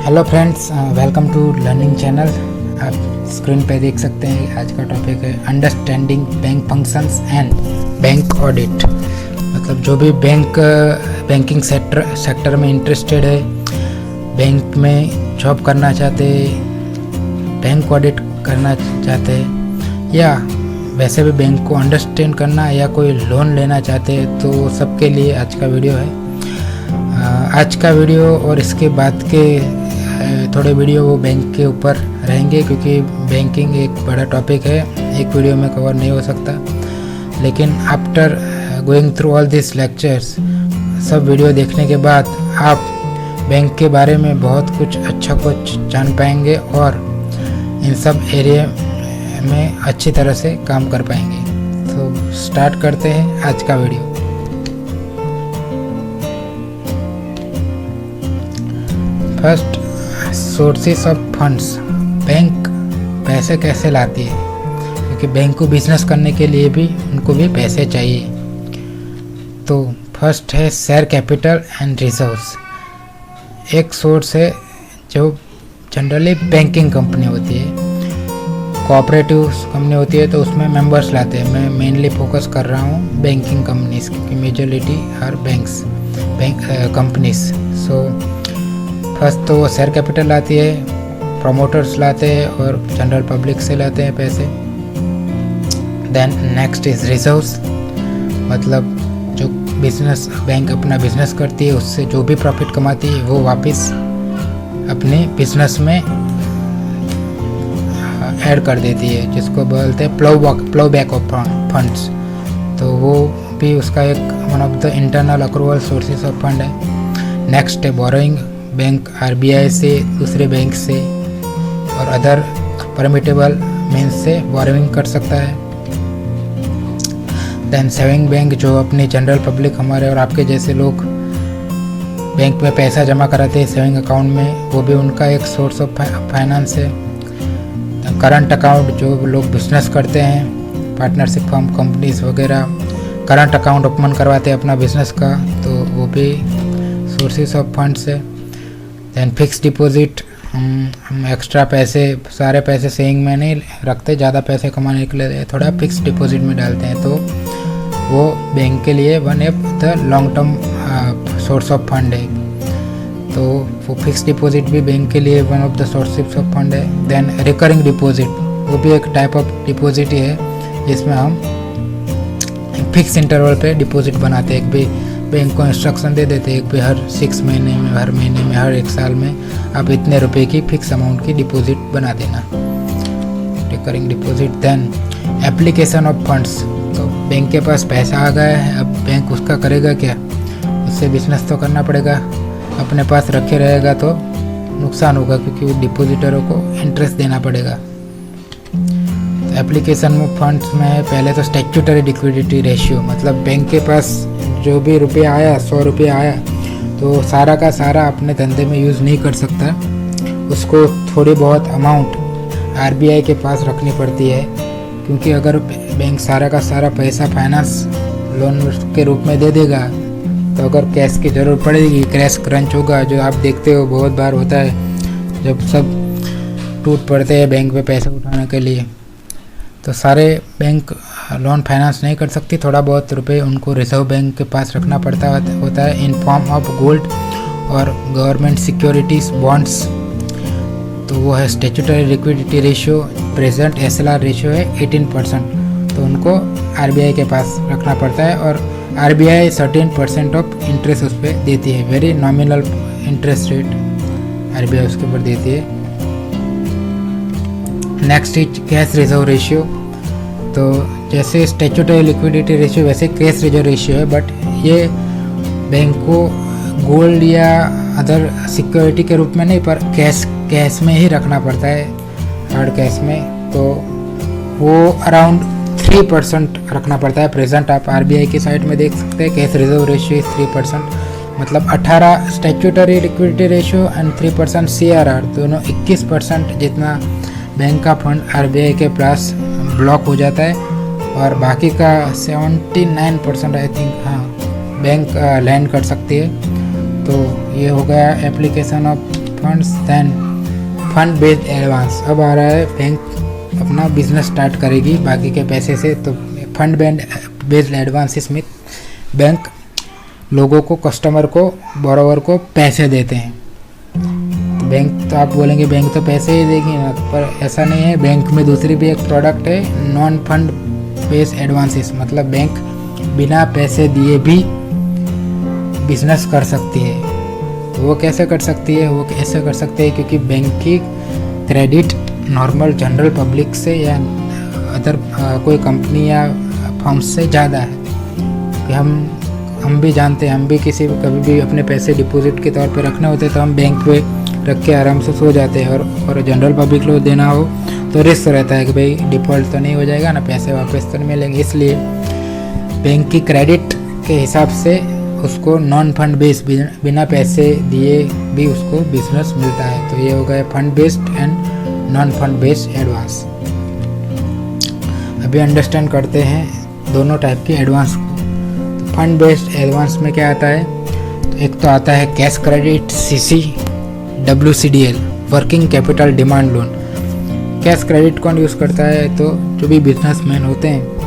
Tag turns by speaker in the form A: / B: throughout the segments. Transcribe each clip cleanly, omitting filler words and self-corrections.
A: Hello friends, welcome to learning channel. आप screen पे देख सकते हैं आज का टॉपिक है understanding bank functions and bank audit. मतलब जो भी बैंकिंग सेक्टर में इंटरेस्टेड है, बैंक में जॉब करना चाहते, बैंक ऑडिट करना चाहते या वैसे भी बैंक को अंडरस्टैंड करना या कोई लोन लेना चाहते हैं, तो सबके लिए आज का वीडियो है। आज का वीडियो और इसके बाद के थोड़े वीडियो वो बैंक के ऊपर रहेंगे, क्योंकि बैंकिंग एक बड़ा टॉपिक है, एक वीडियो में कवर नहीं हो सकता। लेकिन after going through all this lectures, सब वीडियो देखने के बाद आप बैंक के बारे में बहुत कुछ अच्छा कुछ जान पाएंगे और इन सब एरिया में अच्छी तरह से काम कर पाएंगे। तो स्टार्ट करते हैं आज का video. First, sources of funds. Bank पैसे कैसे लाती है, क्योंकि बैंक को बिजनेस करने के लिए भी उनको भी पैसे चाहिए। तो फर्स्ट है शेयर कैपिटल एंड रिजर्व्स। एक सोर्स है जो जनरली बैंकिंग कंपनी होती है, कोऑपरेटिव कंपनी होती है, तो उसमें मेंबर्स लाते हैं। मैं मेनली फोकस कर रहा हूँ बैंकिंग कंपनीज, क्योंकि majority are bank companies. So first तो वो शेयर कैपिटल लाती है, प्रोमोटर्स लाते हैं और जनरल पब्लिक से लाते हैं पैसे। देन नेक्स्ट इज रिजर्व्स, मतलब जो बिजनेस बैंक अपना बिजनेस करती है, उससे जो भी प्रॉफिट कमाती है वो वापस अपने बिजनेस में ऐड कर देती है, जिसको बोलते हैं प्लो बैक ऑफ फंड्स। तो वो भी उसका एक one of the internal accrual sources of fund है। नेक्स्ट है बोरोइंग, बैंक आरबीआई से, दूसरे बैंक से और अदर परमिटेबल मीन्स से बोरोइंग कर सकता है। देन सेविंग बैंक, जो अपनी जनरल पब्लिक, हमारे और आपके जैसे लोग बैंक में पैसा जमा कराते हैं सेविंग अकाउंट में, वो भी उनका एक सोर्स ऑफ फाइनेंस है। करंट अकाउंट, जो लोग बिजनेस करते हैं, पार्टनरशिप फर्म, कंपनीज वगैरह करंट अकाउंट ओपन करवाते हैं अपना बिजनेस का, तो वो भी सोर्सेस ऑफ फंड्स है। दैन फिक्स डिपॉजिट, हम एक्स्ट्रा पैसे, सारे पैसे सेविंग में नहीं रखते, ज़्यादा पैसे कमाने के लिए थोड़ा फिक्स डिपॉजिट में डालते हैं, तो वो बैंक के लिए one of the long term source of fund है। तो वो फिक्स डिपॉजिट भी बैंक के लिए one of the sources of fund है। देन रिकरिंग डिपॉजिट, वो भी एक टाइप ऑफ डिपॉजिट ही है, जिसमें हम फिक्स इंटरवल पे डिपॉजिट बनाते हैं। एक भी बैंक को इंस्ट्रक्शन दे देते हैं कि हर 6 महीने में, हर महीने में, हर 1 साल में आप इतने रुपए की फिक्स अमाउंट की डिपॉजिट बना देना, recurring deposit. Then application of funds, तो बैंक के पास पैसा आ गया है, अब बैंक उसका करेगा क्या, उससे बिजनेस तो करना पड़ेगा, अपने पास रखे रहेगा तो नुकसान होगा, क्योंकि वो डिपॉजिटरों को इंटरेस्ट देना पड़ेगा। तो एप्लीकेशन ऑफ फंड्स में पहले तो स्टैट्यूटरी लिक्विडिटी रेशियो, मतलब बैंक के पास जो भी रुपया आया, 100 रुपया आया, तो सारा का सारा अपने धंधे में यूज़ नहीं कर सकता, उसको थोड़ी बहुत अमाउंट आरबीआई के पास रखनी पड़ती है। क्योंकि अगर बैंक सारा का सारा पैसा फाइनेंस लोन के रूप में दे देगा, तो अगर कैश की ज़रूरत पड़ेगी, कैश क्रंच होगा, जो आप देखते हो बहुत बार होता है, जब सब टूट पड़ते हैं बैंक में पैसे उठाने के लिए, तो सारे बैंक लोन फाइनेंस नहीं कर सकती, थोड़ा बहुत रुपए उनको रिजर्व बैंक के पास रखना पड़ता होता है इन फॉर्म ऑफ गोल्ड और गवर्नमेंट सिक्योरिटीज, बॉन्ड्स। तो वो है statutory liquidity ratio. Present SLR ratio है 18%, तो उनको आरबीआई के पास रखना पड़ता है, और आरबीआई 13% ऑफ इंटरेस्ट उस पर देती है, very nominal interest rate RBI उसके ऊपर देती है। Next is cash reserve ratio, तो जैसे स्टैट्यूटरी लिक्विडिटी रेशियो वैसे कैश रिजर्व रेशियो है, बट ये बैंक को गोल्ड या अदर सिक्योरिटी के रूप में नहीं, पर कैश में ही रखना पड़ता है, हार्ड कैश में। तो वो अराउंड 3% रखना पड़ता है। प्रेजेंट आप आरबीआई की साइट में देख सकते हैं, कैश रिजर्व रेशियो इज 3%, मतलब 18 statutory liquidity ratio and 3% CRR, दोनों 21% जितना बैंक का फंड आरबीआई के पास ब्लॉक हो जाता है, और बाकी का 79% आई थिंक, हाँ, बैंक लैंड कर सकती है। तो ये हो गया application of funds then fund based advance. अब आ रहा है बैंक अपना बिजनेस स्टार्ट करेगी बाकी के पैसे से, तो फंड बेस्ड एडवांस इसमें बैंक लोगों को, कस्टमर को, बोरोवर को पैसे देते हैं। तो बैंक, तो आप बोलेंगे बैंक तो पैसे ही देगी ना, पर ऐसा नहीं है। बैंक में दूसरी भी एक प्रोडक्ट है नॉन फंड बेस्ड एडवांसेस, मतलब बैंक बिना पैसे दिए भी बिजनेस कर सकती है। तो वो कैसे कर सकती है? वो कैसे कर सकते हैं, क्योंकि बैंक की क्रेडिट नॉर्मल जनरल पब्लिक से या अदर कोई कंपनी या फर्म्स से ज़्यादा है। कि हम भी जानते हैं, हम भी कभी भी अपने पैसे डिपॉजिट के तौर पे रखने होते हैं तो हम बैंक पे रख के आराम से सो जाते हैं। और जनरल पब्लिक को देना हो तो रिस्क रहता है कि भाई डिफ़ॉल्ट तो नहीं हो जाएगा ना, पैसे वापस तो नहीं मिलेंगे। इसलिए बैंक की क्रेडिट के हिसाब से उसको नॉन फंड बेस्ड, बिना पैसे दिए भी उसको बिजनेस मिलता है। तो ये हो गया fund based and non fund based advance. अभी अंडरस्टैंड करते हैं दोनों टाइप के एडवांस को। तो फंड बेस्ड एडवांस में क्या आता है? तो एक तो आता है cash credit, CC, WCDL, working capital demand loan. Cash credit कौन यूज़ करता है? तो जो भी बिजनेसमैन होते हैं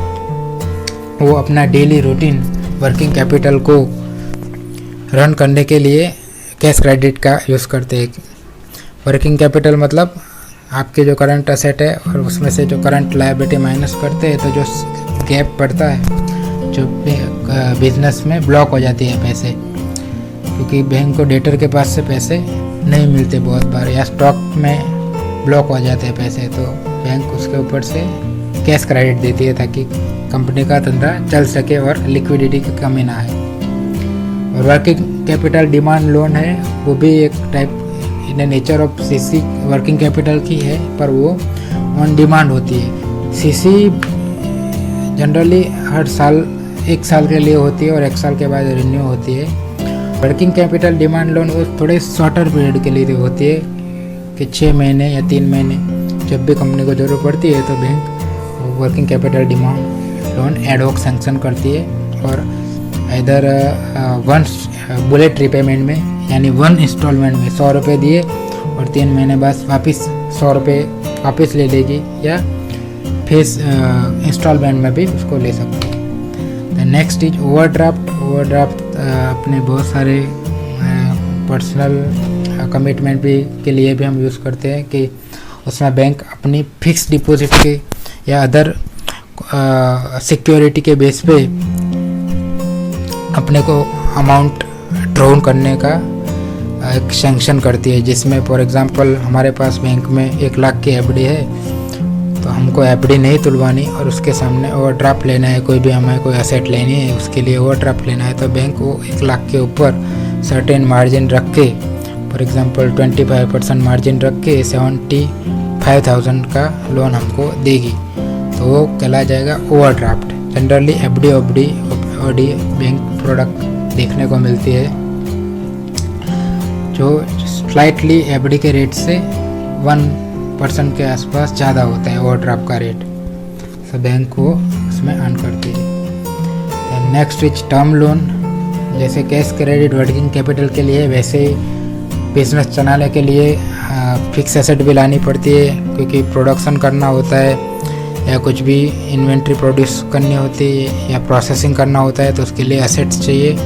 A: वो अपना डेली रूटीन वर्किंग कैपिटल को रन करने के लिए कैश क्रेडिट का यूज़ करते हैं। वर्किंग कैपिटल मतलब आपके जो करंट असेट है और उसमें से जो करंट लायबिलिटी माइनस करते हैं, तो जो गैप पड़ता है, जो बिजनेस में ब्लॉक हो जाती है पैसे, क्योंकि बैंक को डेटर के पास से पैसे नहीं मिलते बहुत बार, या स्टॉक में ब्लॉक हो जाते हैं पैसे, तो बैंक उसके ऊपर से कैश क्रेडिट देती है ताकि कंपनी का धंधा चल सके और लिक्विडिटी की कमी ना आए। और वर्किंग कैपिटल डिमांड लोन है, वो भी एक type in nature of CC working capital की है, पर वो ऑन डिमांड होती है। CC जनरली हर साल 1 साल के लिए होती है और 1 साल के बाद रिन्यू होती है। वर्किंग कैपिटल डिमांड लोन वो थोड़े शॉर्टर पीरियड के लिए होती है कि 6 महीने या 3 महीने, जब भी कंपनी को ज़रूरत पड़ती है तो bank working capital demand loan ad hoc sanction करती है। और इधर वंस बुलेट रिपेमेंट में, यानी 1 इंस्टॉलमेंट में 100 रुपये दिए और 3 महीने बाद वापस 100 रुपये वापस ले लेगी, या फिर इंस्टॉलमेंट में भी उसको ले सकती है। Next is overdraft. ओवरड्राफ्ट अपने बहुत सारे पर्सनल कमिटमेंट भी के लिए भी हम यूज़ करते हैं, कि उसमें बैंक अपनी फिक्स डिपॉजिट के या अदर सिक्योरिटी के बेस पे अपने को अमाउंट ड्रॉन करने का एक सैंक्शन करती है, जिसमें फॉर एग्जांपल हमारे पास बैंक में 1 लाख की एफडी है, तो हमको एफडी नहीं तुलवानी और उसके सामने ओवरड्राफ्ट लेना है, कोई भी हमें कोई एसेट लेनी है उसके लिए ओवरड्राफ्ट लेना है, तो बैंक वो 1 लाख के ऊपर सर्टेन मार्जिन रख के, फॉर एग्जांपल 25% मार्जिन रख के 75,000 का लोन हमको देगी, तो वो कहला जाएगा overdraft. Generally FD OD bank product देखने को मिलती है जो स्लाइटली एफडी के रेट से 1% के आसपास ज़्यादा होता है ओवरड्राफ्ट का रेट, तो बैंक को उसमें अर्न करती है। Next is term loan. जैसे कैश क्रेडिट वर्किंग कैपिटल के लिए, वैसे बिजनेस चलाने के लिए फिक्स एसेट भी लानी पड़ती है, क्योंकि प्रोडक्शन करना होता है या कुछ भी इन्वेंट्री प्रोड्यूस करनी होती है या प्रोसेसिंग करना होता है, तो उसके लिए एसेट्स चाहिए।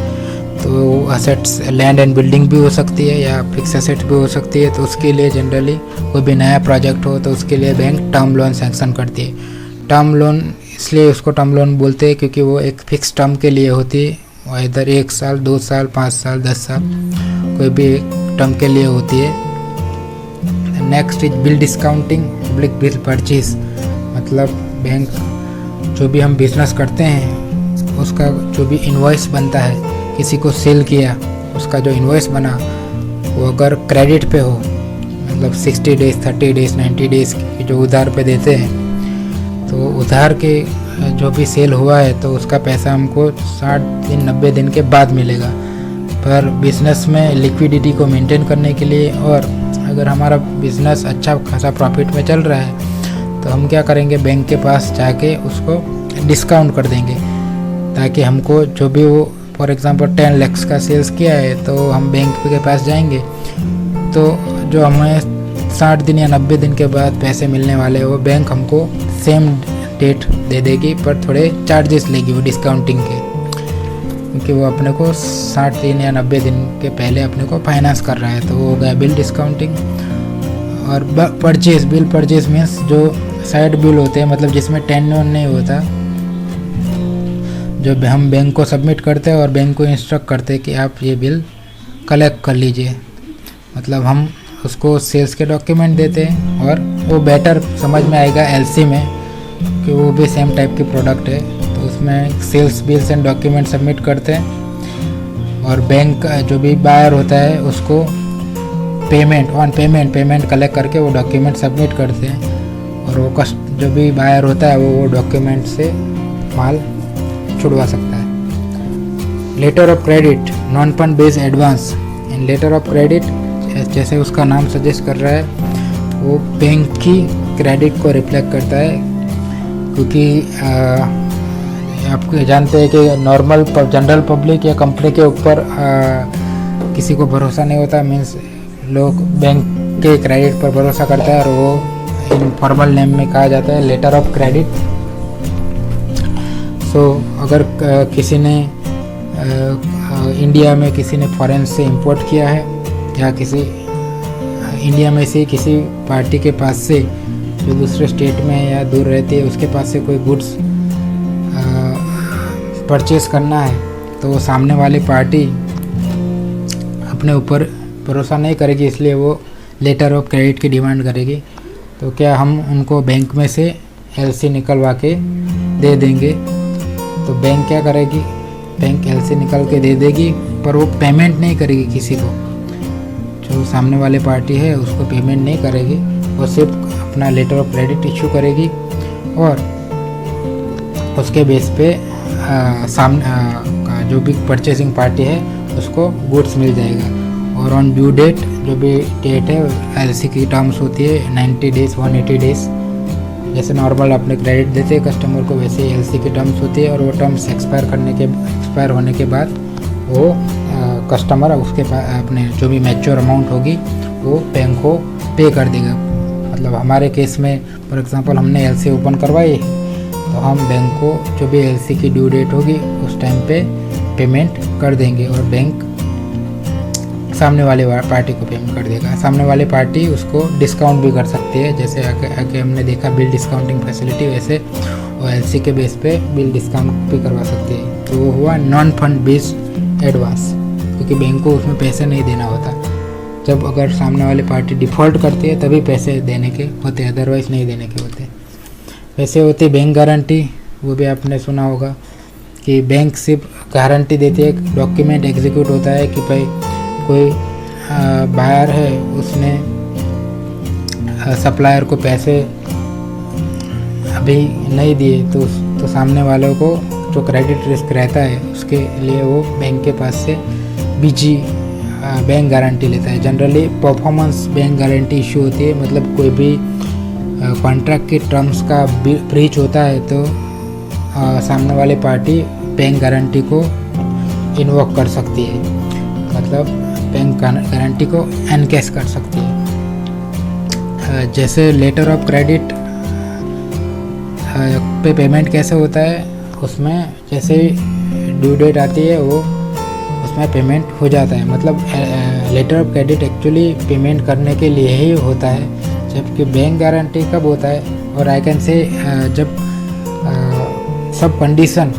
A: तो एसेट्स लैंड एंड बिल्डिंग भी हो सकती है या फिक्स एसेट भी हो सकती है, तो उसके लिए जनरली कोई भी नया प्रोजेक्ट हो तो उसके लिए बैंक टर्म लोन सैंक्शन करती है। टर्म लोन इसलिए उसको टर्म लोन बोलते हैं क्योंकि वो एक फिक्स टर्म के लिए होती है, और इधर 1 साल, 2 साल, 5 साल, 10 साल, कोई भी एक टर्म के लिए होती है। Next is bill discounting, public bill purchase, मतलब बैंक जो भी हम बिजनेस करते हैं उसका जो भी इनवॉइस बनता है, किसी को सेल किया उसका जो इनवॉइस बना वो अगर क्रेडिट पे हो, मतलब 60 डेज, 30 डेज, 90 डेज की जो उधार पे देते हैं, तो उधार के जो भी सेल हुआ है तो उसका पैसा हमको 60 दिन 90 दिन के बाद मिलेगा। पर बिज़नेस में लिक्विडिटी को मेंटेन करने के लिए, और अगर हमारा बिज़नेस अच्छा खासा प्रॉफिट में चल रहा है तो हम क्या करेंगे, बैंक के पास जाके उसको डिस्काउंट कर देंगे, ताकि हमको जो भी वो फॉर एग्जांपल 10 लाख का सेल्स किया है तो हम बैंक के पास जाएंगे तो जो हमें 60 दिन या 90 दिन के बाद पैसे मिलने वाले हैं वो बैंक हमको सेम डेट दे देगी, पर थोड़े चार्जेस लेगी वो डिस्काउंटिंग के, क्योंकि वो अपने को 60 दिन या 90 दिन के पहले अपने को फाइनेंस कर रहा है। तो वो हो गया बिल डिस्काउंटिंग। और परचेज, बिल परचेज मीन्स जो साइड बिल होते हैं, मतलब जिसमें टेन्योर नहीं होता, जो हम बैंक को सबमिट करते हैं और बैंक को इंस्ट्रक्ट करते हैं कि आप ये बिल कलेक्ट कर लीजिए। मतलब हम उसको सेल्स के डॉक्यूमेंट देते हैं और वो बेटर समझ में आएगा एलसी में, कि वो भी सेम टाइप की प्रोडक्ट है। तो उसमें sales bills and document submit करते हैं और बैंक जो भी बायर होता है उसको पेमेंट कलेक्ट करके वो डॉक्यूमेंट सबमिट करते हैं, और वो जो भी बायर होता है वो डॉक्यूमेंट से माल छुड़वा सकता है। Letter of credit, non fund based advance. In letter of credit, जैसे उसका नाम सजेस्ट कर रहा है, वो बैंक की क्रेडिट को रिफ्लेक्ट करता है, क्योंकि आप जानते हैं कि नॉर्मल जनरल पब्लिक या कंपनी के ऊपर किसी को भरोसा नहीं होता। मीन्स लोग बैंक के क्रेडिट पर भरोसा करता है, और वो इनफॉर्मल नेम में कहा जाता है लेटर ऑफ क्रेडिट। सो अगर किसी ने इंडिया में किसी ने फॉरेन से इंपोर्ट किया है, या किसी इंडिया में से किसी पार्टी के पास से जो दूसरे स्टेट में या दूर रहती है उसके पास से कोई गुड्स परचेस करना है, तो वो सामने वाली पार्टी अपने ऊपर भरोसा नहीं करेगी, इसलिए वो लेटर ऑफ क्रेडिट की डिमांड करेगी। तो क्या हम उनको बैंक में से एलसी निकलवा के दे देंगे, तो बैंक क्या करेगी, बैंक एलसी निकल के दे देगी, पर वो पेमेंट नहीं करेगी किसी को। जो सामने वाली पार्टी है उसको पेमेंट नहीं करेगी, वो सिर्फ अपना लेटर ऑफ क्रेडिट इशू करेगी, और उसके बेस पे सामने जो भी परचेसिंग पार्टी है उसको गुड्स मिल जाएगा। और ऑन ड्यू डेट, जो भी डेट है एलसी की टर्म्स होती है 90 डेज 180 डेज। जैसे नॉर्मल अपने क्रेडिट देते हैं कस्टमर को, वैसे ही एलसी की टर्म्स होती है, और वो टर्म्स एक्सपायर होने के बाद वो कस्टमर उसके अपने जो भी मैच्योर अमाउंट होगी वो बैंक को पे कर देगा। मतलब हमारे केस में फॉर एग्जांपल हमने एलसी ओपन करवाई, तो हम बैंक को जो भी एलसी की ड्यू डेट होगी उस टाइम पे पेमेंट कर देंगे, और बैंक सामने वाले पार्टी को पेमेंट कर देगा। सामने वाली पार्टी उसको डिस्काउंट भी कर सकती है, जैसे आगे हमने देखा बिल डिस्काउंटिंग फैसिलिटी, वैसे वो एलसी के बेस पे बिल डिस्काउंट भी करवा सकती है। तो वो हुआ नॉन फंड बेस्ड एडवांस, क्योंकि बैंक को उसमें पैसे नहीं देना होता। जब अगर सामने वाली पार्टी डिफ़ॉल्ट करती है तभी पैसे देने के होते हैं, अदरवाइज़ नहीं देने के होते। वैसे होती बैंक गारंटी, वो भी आपने सुना होगा कि बैंक सिर्फ गारंटी देती है, डॉक्यूमेंट एग्जीक्यूट होता है कि भाई कोई बायर है, उसने सप्लायर को पैसे अभी नहीं दिए, तो सामने वालों को जो क्रेडिट रिस्क रहता है उसके लिए वो बैंक के पास से बीजी बैंक गारंटी लेता है। Generally performance bank guarantee issue होती है, मतलब कोई भी कॉन्ट्रैक्ट के टर्म्स का ब्रीच होता है तो सामने वाली पार्टी बैंक गारंटी को इन्वोक कर सकती है, मतलब बैंक गारंटी को एनकैश कर सकती है। जैसे लेटर ऑफ क्रेडिट पे पेमेंट कैसे होता है, उसमें जैसे ड्यू डेट आती है वो उसमें पेमेंट हो जाता है। मतलब letter of credit actually payment करने के लिए ही होता है, जबकि बैंक गारंटी कब होता है, और आई कैन से जब सब कंडीशन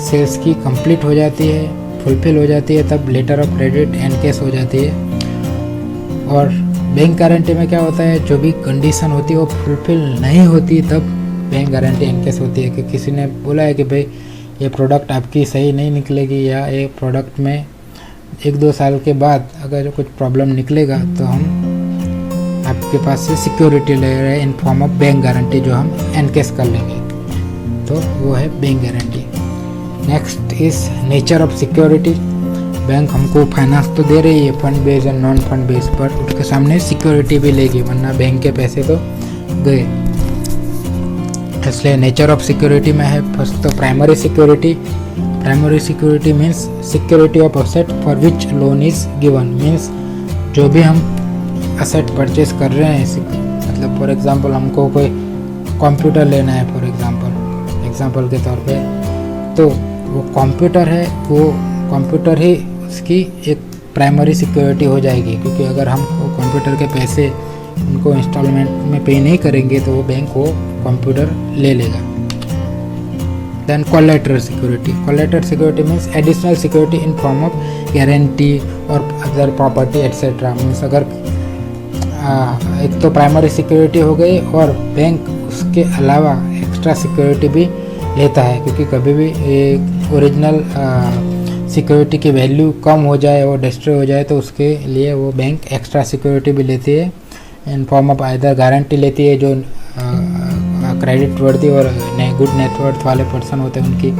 A: सेल्स की कंप्लीट हो जाती है, फुलफिल हो जाती है, तब लेटर ऑफ क्रेडिट एनकैश हो जाती है। और बैंक गारंटी में क्या होता है, जो भी कंडीशन होती है वो फुलफिल नहीं होती तब बैंक गारंटी एनकैश होती है। कि किसी ने बोला है कि भाई ये प्रोडक्ट आपकी सही नहीं निकलेगी, या ये प्रोडक्ट में 1-2 साल के बाद अगर कुछ प्रॉब्लम निकलेगा तो हम आपके पास से सिक्योरिटी ले रहे हैं इन फॉर्म ऑफ बैंक गारंटी, जो हम एनकैश कर लेंगे, तो वो है bank guarantee. Next is nature of security. Bank हमको फाइनेंस तो दे रही है fund based and non fund based, पर उसके सामने सिक्योरिटी भी लेगी, वरना बैंक के पैसे तो गए। इसलिए नेचर ऑफ सिक्योरिटी में है फर्स्ट तो primary security. Primary security means security of asset for which loan is given, means जो भी हम असेट परचेस कर रहे हैं, मतलब फॉर एग्जांपल हमको कोई कंप्यूटर लेना है फॉर एग्जांपल के तौर पे, तो वो कंप्यूटर है, वो कंप्यूटर ही उसकी एक प्राइमरी सिक्योरिटी हो जाएगी, क्योंकि अगर हम कंप्यूटर के पैसे उनको इंस्टॉलमेंट में पे नहीं करेंगे तो वो बैंक वो कंप्यूटर ले लेगा। Then collateral security means additional security in form of guarantee और अदर प्रॉपर्टी एट्सेट्रा। मीन्स अगर एक तो प्राइमरी सिक्योरिटी हो गई और बैंक उसके अलावा एक्स्ट्रा सिक्योरिटी भी लेता है, क्योंकि कभी भी एक ओरिजिनल सिक्योरिटी की वैल्यू कम हो जाए और डिस्ट्रॉय हो जाए तो उसके लिए वो बैंक एक्स्ट्रा सिक्योरिटी भी लेती है इन फॉर्म ऑफ आइदर गारंटी लेती है, जो क्रेडिट वर्दी और गुड नेटवर्थ वाले पर्सन होते हैं उनकी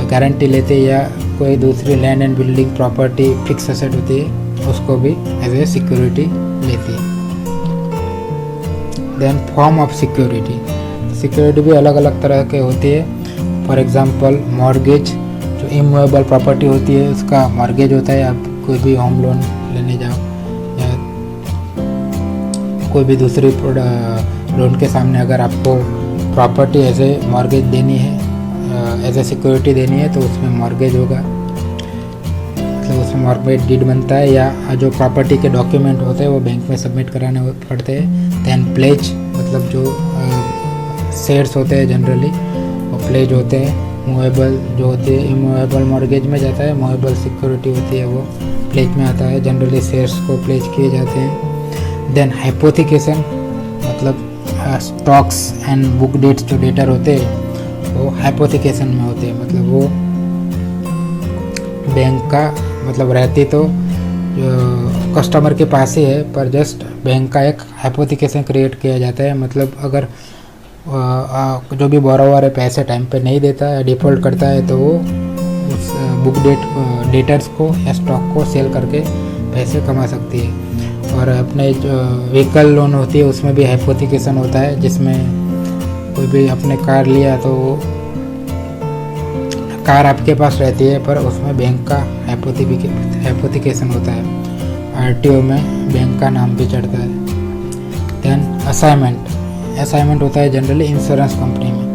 A: गारंटी लेते हैं, या कोई दूसरी land and building property fix asset होती है उसको भी एज ए सिक्योरिटी लेती है। देन फॉर्म ऑफ सिक्योरिटी भी अलग अलग तरह के होती है। फॉर एग्जांपल मॉर्गेज, जो इमूवेबल प्रॉपर्टी होती है उसका मॉर्गेज होता है। आप कोई भी होम लोन लेने जाओ या कोई भी दूसरी लोन के सामने अगर आपको प्रॉपर्टी एज ए मॉर्गेज देनी है, एज ए सिक्योरिटी देनी है, तो उसमें मॉर्गेज होगा, मतलब उसमें मॉर्गेज डीड बनता है, या जो प्रॉपर्टी के डॉक्यूमेंट होते हैं वो बैंक में सबमिट कराने पड़ते हैं। दैन प्लेज, मतलब जो शेयर्स होते हैं जनरली वो प्लेज होते हैं। मूवेबल जो होती है इमूवेबल मॉर्गेज में जाता है, मूवेबल सिक्योरिटी होती है वो प्लेज में आता है। जनरली शेयर्स को प्लेज किए जाते हैं। देन हाइपोथिकेशन, मतलब स्टॉक्स एंड बुक डेट्स जो डेटर होते हैं वो हाइपोथिकेशन में होते हैं, मतलब वो बैंक का मतलब रहती तो कस्टमर के पास ही है, पर जस्ट बैंक का एक हाइपोथिकेशन क्रिएट किया जाता है। मतलब अगर जो भी बोरोवर है पैसे टाइम पे नहीं देता है, डिफ़ॉल्ट करता है, तो वो उस बुक डेटर्स को या स्टॉक को सेल करके पैसे कमा सकती है। और अपने जो व्हीकल लोन होती है उसमें भी हाइपोथिकेशन होता है, जिसमें कोई भी अपने कार लिया तो कार आपके पास रहती है पर उसमें बैंक का हाइपोथिकेशन होता है। आरटीओ में बैंक का नाम भी चढ़ता है। देन असाइनमेंट होता है जनरली इंश्योरेंस कंपनी में,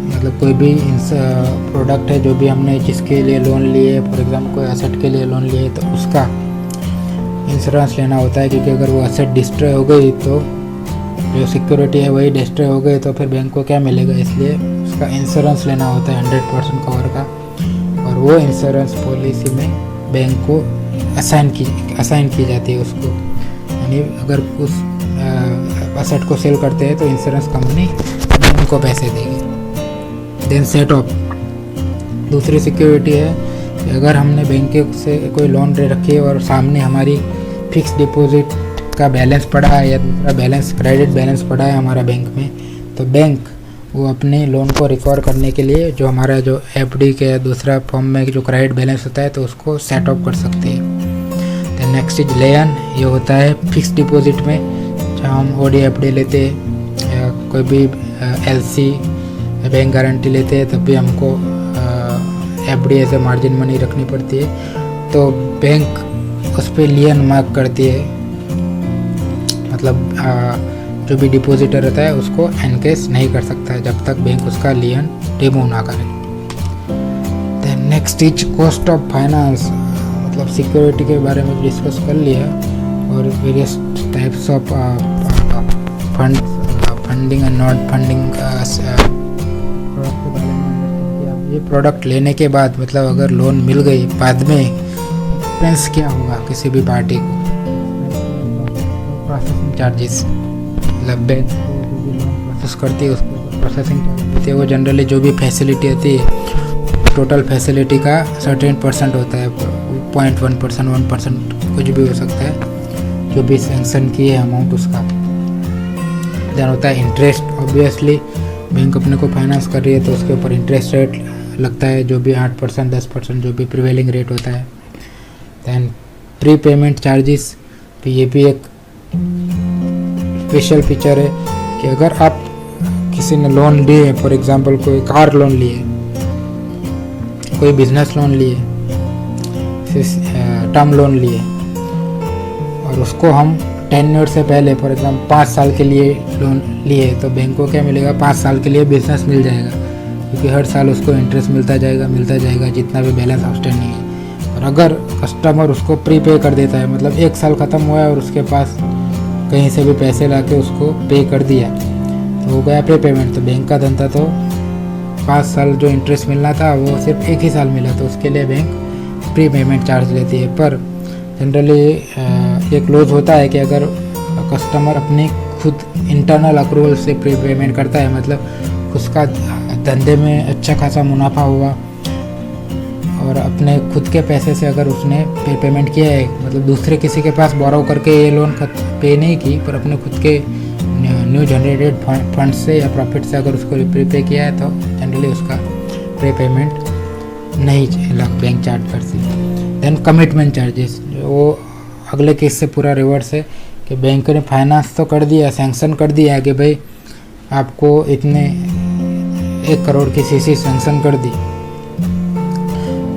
A: मतलब कोई भी प्रोडक्ट है जो भी हमने जिसके लिए लोन लिए, फॉर एग्जाम्पल कोई एसेट के लिए लोन लिए, तो उसका इंश्योरेंस लेना होता है, क्योंकि अगर वो एसेट डिस्ट्रॉय हो गई तो जो सिक्योरिटी है वही डिस्ट्रॉय हो गई तो फिर बैंक को क्या मिलेगा, इसलिए उसका इंश्योरेंस लेना होता है 100% कवर का। और वो इंश्योरेंस पॉलिसी में बैंक को असाइन की जाती है उसको, यानी अगर उस एसेट को सेल करते हैं तो इंश्योरेंस कंपनी उनको पैसे देगी। देन सेट ऑफ, दूसरी सिक्योरिटी है कि अगर हमने बैंक से कोई लोन ले रखी है और सामने हमारी फिक्स डिपॉजिट का बैलेंस पड़ा है या दूसरा बैलेंस क्रेडिट बैलेंस पड़ा है हमारा बैंक में, तो बैंक वो अपने लोन को रिकवर करने के लिए जो हमारा जो एफडी के या दूसरा फॉर्म में जो क्रेडिट बैलेंस होता है तो उसको सेट ऑफ कर सकती है। तो नेक्स्ट इज लेन, ये होता है फिक्स डिपॉजिट में जहाँ हम ओडी एफडी लेते हैं या कोई भी एलसी बैंक गारंटी लेते हैं तब भी हमको एफडी ऐसे मार्जिन मनी रखनी पड़ती है, तो बैंक उस पर लियन मार्क करती है, मतलब जो भी डिपॉजिटर रहता है उसको एनकेस नहीं कर सकता है जब तक बैंक उसका लियन रिमूव ना करे। Then next is cost of finance, मतलब सिक्योरिटी के बारे में डिस्कस कर लिया और various types of funding and not funding product के बारे में। अब ये प्रोडक्ट लेने के बाद मतलब अगर लोन मिल गई बाद में एक्सपेंस क्या होगा किसी भी पार्टी को, प्रोसेसिंग चार्जेस, मतलब बैंक जो भी लोन प्रोसेस करती है उसको प्रोसेसिंग चार्ज देती है। वो जनरली जो भी फैसिलिटी होती है टोटल फैसिलिटी का 30% होता है, 0.1% 1% कुछ भी हो सकता है जो भी सैंक्शन की है अमाउंट उसका। देन होता है इंटरेस्ट, ऑब्वियसली बैंक अपने को फाइनेंस कर रही है तो उसके ऊपर इंटरेस्ट रेट लगता है जो भी 8% 10% जो भी प्रिवेलिंग रेट होता है। दैन प्री पेमेंट चार्जेस, तो ये भी एक स्पेशल फीचर है कि अगर आप किसी ने लोन लिए, फॉर एग्जांपल कोई कार लोन लिए, कोई बिजनेस लोन लिए, टर्म लोन लिए और उसको हम टेन्योर से पहले फॉर एग्जाम्पल 5 साल के लिए लोन लिए तो बैंक को क्या मिलेगा, 5 साल के लिए बिजनेस मिल जाएगा, क्योंकि हर साल उसको इंटरेस्ट मिलता जाएगा जितना भी बैलेंस आउटस्टैंडिंग है। और अगर कस्टमर उसको प्रीपे कर देता है, मतलब 1 साल ख़त्म हुआ है और उसके पास कहीं से भी पैसे ला के उसको पे कर दिया तो हो गया प्री पेमेंट। तो बैंक का धंधा तो 5 साल जो इंटरेस्ट मिलना था वो सिर्फ 1 ही साल मिला, तो उसके लिए बैंक प्री पेमेंट चार्ज लेती है। पर जनरली एक क्लोज होता है कि अगर कस्टमर अपनी खुद इंटरनल अप्रूवल से प्री पेमेंट करता है, मतलब उसका धंधे में अच्छा खासा मुनाफा हुआ और अपने खुद के पैसे से अगर उसने प्री पेमेंट किया है, मतलब दूसरे किसी के पास बोरो करके ये लोन पे नहीं की, पर अपने खुद के न्यू जनरेटेड फंड से या प्रॉफिट से अगर उसको प्रीपे किया है तो जनरली उसका प्री पेमेंट नहीं बैंक चार्ज करती। देन कमिटमेंट चार्जेस, वो अगले केस से पूरा रिवर्स है कि बैंक ने फाइनेंस तो कर दिया, सैंक्शन कर दिया कि भाई आपको इतने 1 करोड़ की सीसी सैंक्शन कर दी,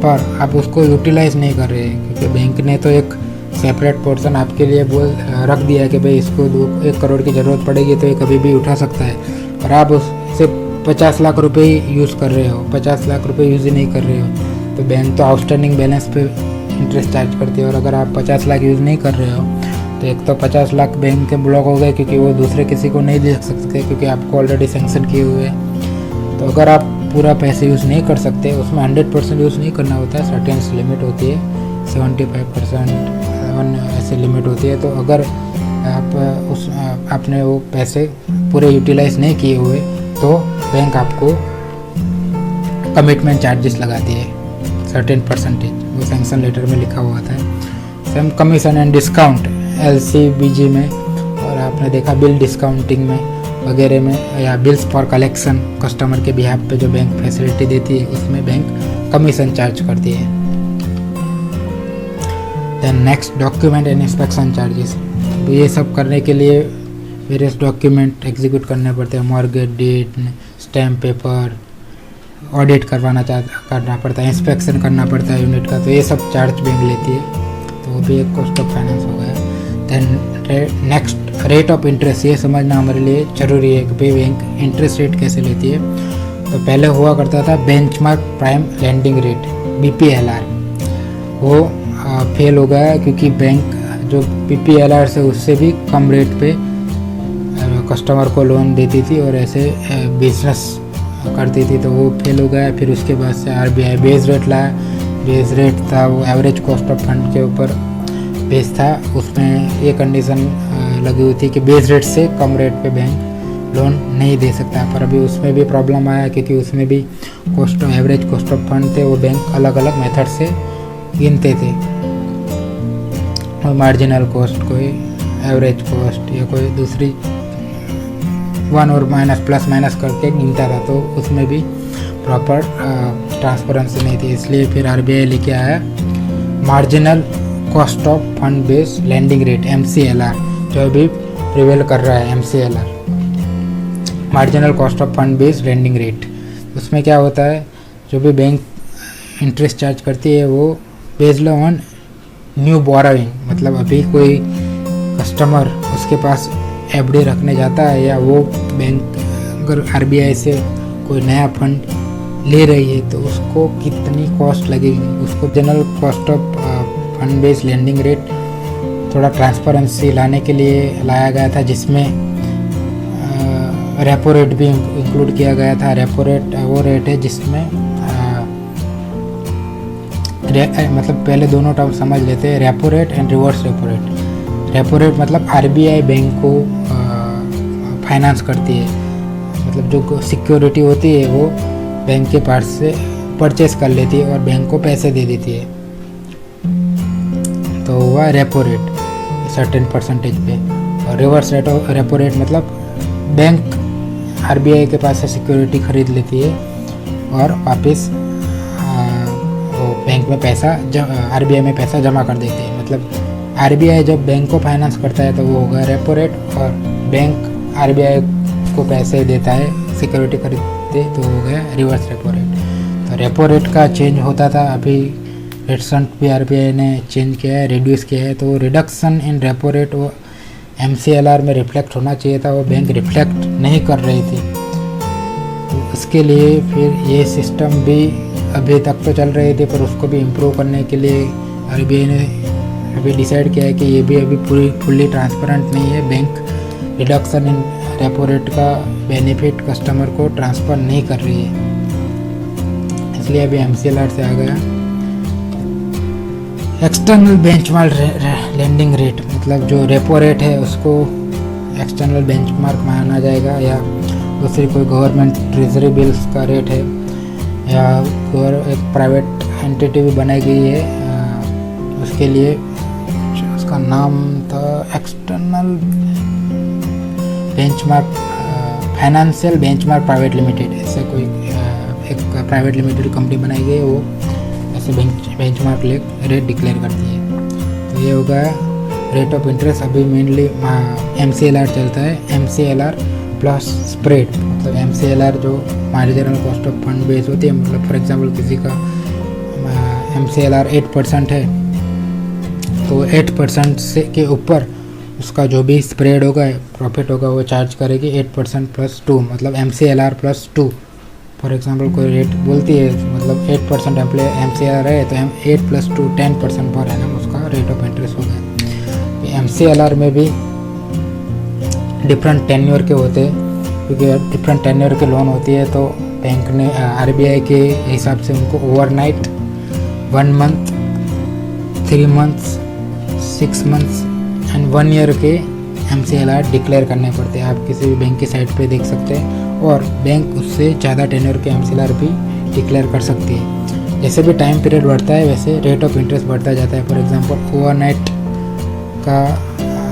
A: पर आप उसको यूटिलाइज नहीं कर रहे हैं, क्योंकि बैंक ने तो एक सेपरेट पोर्शन आपके लिए रख दिया है कि भाई इसको 1 करोड़ की ज़रूरत पड़ेगी तो ये कभी भी उठा सकता है, और आप उससे 50 लाख रुपए ही यूज़ कर रहे हो, 50 लाख रुपए यूज़ ही नहीं कर रहे हो, तो बैंक तो आउटस्टैंडिंग बैलेंस पे इंटरेस्ट चार्ज करती है। और अगर आप 50 लाख यूज़ नहीं कर रहे हो तो एक तो 50 लाख बैंक के ब्लॉक हो गए, क्योंकि वो दूसरे किसी को नहीं दे सकते, क्योंकि आपको ऑलरेडी सैंक्शन किए हुए हैं। तो अगर आप पूरा पैसे यूज़ नहीं कर सकते, उसमें 100% यूज़ नहीं करना होता है, सर्टेन लिमिट होती है, 75% ऐसे लिमिट होती है। तो अगर आपने वो पैसे पूरे यूटिलाइज नहीं किए हुए तो बैंक आपको कमिटमेंट चार्जेस लगाती है सर्टेन परसेंटेज, वो सैंक्शन लेटर में लिखा हुआ था। Same commission and discount LCBG में, और आपने देखा बिल डिस्काउंटिंग में वगैरह में, या बिल्स फॉर कलेक्शन कस्टमर के बिहाफ पे जो बैंक फैसिलिटी देती है उसमें बैंक कमीशन चार्ज करती है। Then next document and inspection charges, ये सब करने के लिए वेरियस डॉक्यूमेंट एग्जीक्यूट करने पड़ते हैं, mortgage deed, stamp paper, audit करना पड़ता है, इंस्पेक्शन करना पड़ता है यूनिट का, तो ये सब चार्ज बैंक लेती है, तो वो भी एक कॉस्ट ऑफ फाइनेंस हो गया। Then next rate of interest, ये समझना हमारे लिए ज़रूरी है कि भाई बैंक इंटरेस्ट रेट कैसे लेती है। तो पहले हुआ करता था benchmark prime landing rate BPLR, वो फेल हो गया क्योंकि बैंक जो BPLR से उससे भी कम रेट पे कस्टमर को लोन देती थी और ऐसे बिजनेस करती थी, तो वो फेल हो गया। फिर उसके बाद से RBI बेस रेट लाया, बेस रेट था वो एवरेज कॉस्ट ऑफ फंड के ऊपर बेस था, उसमें ये कंडीशन लगी हुई थी कि बेस रेट से कम रेट पे बैंक लोन नहीं दे सकता, पर अभी उसमें भी प्रॉब्लम आया क्योंकि उसमें भी एवरेज कॉस्ट ऑफ फंड थे, वो बैंक अलग अलग मेथड से गिनते थे, मार्जिनल कॉस्ट, कोई एवरेज कॉस्ट या कोई दूसरी 1 और माइनस प्लस माइनस करके गिनता था, तो उसमें भी प्रॉपर ट्रांसपेरेंसी नहीं थी। इसलिए फिर RBI लेके आया marginal cost of fund based landing rate MCLR, जो अभी प्रिवेल कर रहा है MCLR, marginal cost of fund based landing rate. उसमें क्या होता है, जो भी बैंक इंटरेस्ट चार्ज करती है वो बेस्ड ऑन न्यू बोरोइंग, मतलब अभी कोई कस्टमर उसके पास FD रखने जाता है या वो बैंक अगर RBI से कोई नया फंड ले रही है तो उसको कितनी कॉस्ट लगेगी, उसको general cost of fund based landing rate थोड़ा ट्रांसपेरेंसी लाने के लिए लाया गया था, जिसमें रेपो रेट भी इंक्लूड किया गया था। रेपो रेट वो रेट है जिसमें मतलब पहले दोनों टर्म समझ लेते हैं, repo rate and reverse repo rate. Repo rate मतलब RBI बैंक को फाइनेंस करती है, मतलब जो सिक्योरिटी होती है वो बैंक के पास से परचेस कर लेती है और बैंक को पैसे दे देती है, तो हुआ रेपो रेट सर्टेन परसेंटेज पे। और रिवर्स रेपो रेट मतलब बैंक RBI के पास से सिक्योरिटी खरीद लेती है और वापस वो बैंक में पैसा RBI में पैसा जमा कर देती है। मतलब RBI जब बैंक को फाइनेंस करता है तो वो होगा रेपो रेट, और बैंक RBI को पैसे देता है सिक्योरिटी खरीदते तो हो गया रिवर्स रेपो रेट। तो रेपो रेट का चेंज होता था, अभी रेटसेंट भी आरबीआई ने चेंज किया है, रिड्यूस किया है। तो रिडक्शन इन रेपो रेट वो MCLR में रिफ्लेक्ट होना चाहिए था, वो बैंक रिफ्लेक्ट नहीं कर रही थी। तो उसके लिए फिर ये सिस्टम भी अभी तक तो चल रही थी, पर उसको भी इम्प्रूव करने के लिए आरबीआई ने अभी डिसाइड किया है कि ये भी अभी फुल्ली ट्रांसपेरेंट नहीं है। Bank reduction in repo rate का बेनिफिट कस्टमर को ट्रांसफ़र नहीं कर रही है, इसलिए अभी MCLR से आ गया। एक्सटर्नल बेंचमार्क लेंडिंग रेट, मतलब जो रेपो रेट है उसको एक्सटर्नल बेंचमार्क माना जाएगा, या दूसरी कोई गवर्नमेंट ट्रेजरी बिल्स का रेट है, या एक प्राइवेट एंटिटी भी बनाई गई है उसके लिए, उसका नाम था external benchmark financial benchmark private limited. ऐसे कोई एक प्राइवेट लिमिटेड कंपनी बनाई गई है, वो ऐसे बेंचमार्क रेट डिक्लेयर करती है। तो ये होगा रेट ऑफ इंटरेस्ट। अभी मेनली MCLR चलता है, MCLR प्लस स्प्रेड। मतलब MCLR जो marginal cost of fund base होती है, मतलब फॉर एग्जांपल किसी का MCLR 8% है, तो 8% से के ऊपर उसका जो भी स्प्रेड होगा, प्रॉफिट होगा, वो चार्ज करेगी 8% प्लस 2, मतलब MCLR प्लस 2। फॉर एग्जांपल कोई रेट बोलती है, मतलब 8% MCLR है, तो 8 + 2 10% पर एनम उसका रेट ऑफ इंटरेस्ट होगा। MCLR में भी डिफरेंट टेन्योर के होते हैं, क्योंकि डिफरेंट टेन्योर के लोन होती है, तो बैंक ने आरबीआई के हिसाब से उनको overnight, 1 month, 3 months, 6 months and 1 year के MCLR डिक्लेयर करने पड़ते हैं। आप किसी भी बैंक की साइट पे देख सकते हैं, और बैंक उससे ज़्यादा टेन्योर के MCLR भी डिक्लेयर कर सकती है। जैसे भी टाइम पीरियड बढ़ता है, वैसे रेट ऑफ इंटरेस्ट बढ़ता जाता है। फॉर एग्जांपल ओवरनाइट का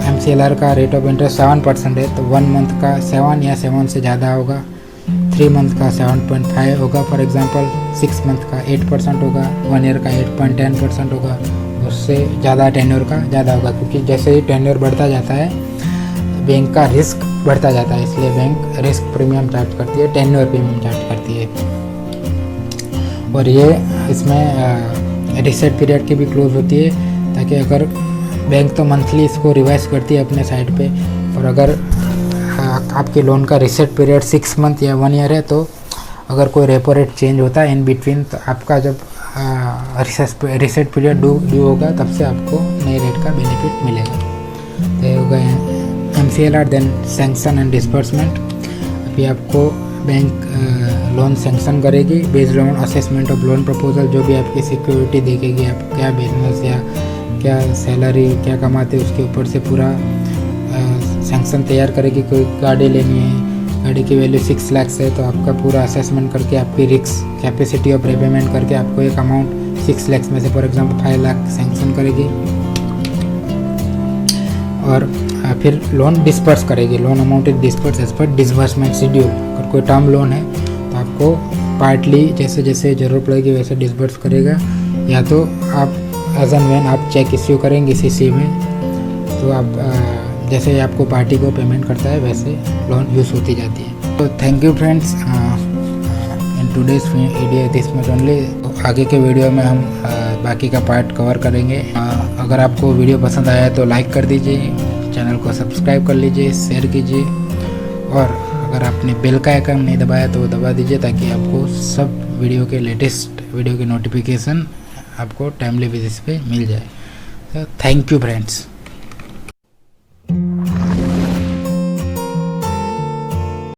A: MCLR का रेट ऑफ इंटरेस्ट 7% है, तो 1 मंथ का 7 या 7 से ज़्यादा होगा, 3 मंथ का 7.5 होगा, फॉर एग्जांपल 6 मंथ का 8% होगा, 1 ईयर का 8.10% होगा, उससे ज़्यादा टेन्योर का ज़्यादा होगा। क्योंकि जैसे ही टेन्योर बढ़ता जाता है, बैंक का रिस्क बढ़ता जाता है, इसलिए बैंक रिस्क प्रीमियम चार्ज करती है, टेन्योर प्रीमियम चार्ज करती है। और ये इसमें रीसेट पीरियड की भी क्लोज होती है, ताकि अगर बैंक तो मंथली इसको रिवाइज करती है अपने साइड पे, और अगर आपके लोन का रीसेट पीरियड 6 मंथ या 1 ईयर है, तो अगर कोई रेपो रेट चेंज होता है इन बिटवीन, तो आपका जब रीसेट पीरियड ड्यू होगा, तब से आपको नए रेट का बेनिफिट मिलेगा। तो ये होगा MCLR। Then sanction and disbursement. अभी आपको बैंक लोन सैंक्शन करेगी based on assessment of loan proposal. जो भी आपकी सिक्योरिटी देखेगी, आप क्या बिजनेस या क्या सैलरी क्या कमाते हैं, उसके ऊपर से पूरा सैंक्शन तैयार करेगी। कोई गाड़ी लेनी है, गाड़ी की वैल्यू 6 लाख है, तो आपका पूरा असेसमेंट करके आपकी रिस्क कैपेसिटी ऑफ रिपेमेंट करके आपको एक अमाउंट 6 लाख में से फॉर एग्जांपल 5 लाख सैंक्शन करेगी, और फिर लोन डिस्पर्स करेगी। Loan amount is disperse as per disbursement schedule. अगर कोई टर्म लोन है तो आपको पार्टली जैसे जैसे ज़रूरत पड़ेगी वैसे डिस्पर्स करेगा, या तो आप एज एंड व्हेन आप चेक इश्यू करेंगे CC में, तो आप जैसे आपको पार्टी को पेमेंट करता है वैसे लोन यूज़ होती जाती है। तो thank you friends, in today's video this much only. आगे के वीडियो में हम बाकी का पार्ट कवर करेंगे। अगर आपको वीडियो पसंद आया तो लाइक कर दीजिए, चैनल को सब्सक्राइब कर लीजिए, शेयर कीजिए, और अगर आपने बेल का आइकन नहीं दबाया तो वो दबा दीजिए, ताकि आपको सब वीडियो के लेटेस्ट वीडियो के नोटिफिकेशन आपको टाइमली बेसिस पे मिल जाए। तो थैंक यू फ्रेंड्स।